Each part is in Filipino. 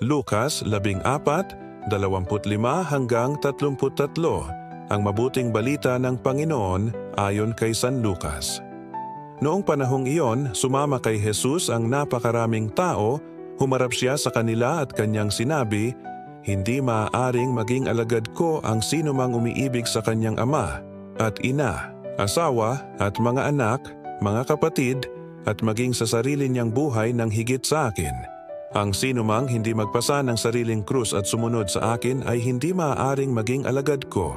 Lucas 14:25-33 ang mabuting balita ng Panginoon ayon kay San Lucas. Noong panahong iyon, sumama kay Jesus ang napakaraming tao, humarap siya sa kanila at kanyang sinabi, "Hindi maaaring maging alagad ko ang sinumang umiibig sa kanyang ama at ina, asawa at mga anak, mga kapatid, at maging sa sarili niyang buhay ng higit sa akin. Ang sinumang hindi magpasa ng sariling krus at sumunod sa akin ay hindi maaaring maging alagad ko.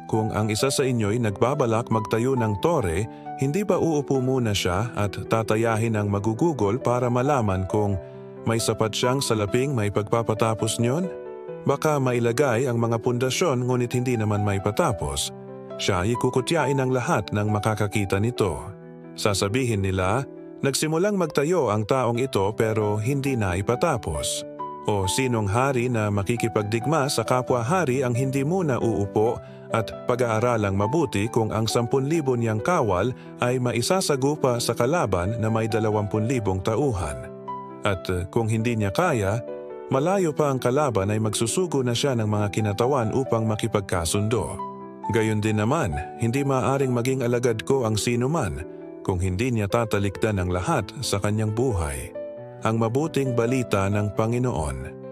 Kung ang isa sa inyo'y nagbabalak magtayo ng tore, hindi ba uupo muna siya at tatayahin ang magugugol para malaman kung may sapat siyang salaping may pagpapatapos niyon? Baka mailagay ang mga pundasyon ngunit hindi naman may patapos. Siya ay kukutyain ang lahat ng makakakita nito. Sasabihin nila, nagsimulang magtayo ang taong ito pero hindi na ipatapos. O sinong hari na makikipagdigma sa kapwa-hari ang hindi muna uupo at pag-aaralang mabuti kung ang 10,000 niyang kawal ay maisasagupa sa kalaban na may 20,000 tauhan. At kung hindi niya kaya, malayo pa ang kalaban ay magsusugo na siya ng mga kinatawan upang makipagkasundo. Gayon din naman, hindi maaaring maging alagad ko ang sino man kung hindi niya tatalikdan ang lahat sa kanyang buhay. Ang mabuting balita ng Panginoon.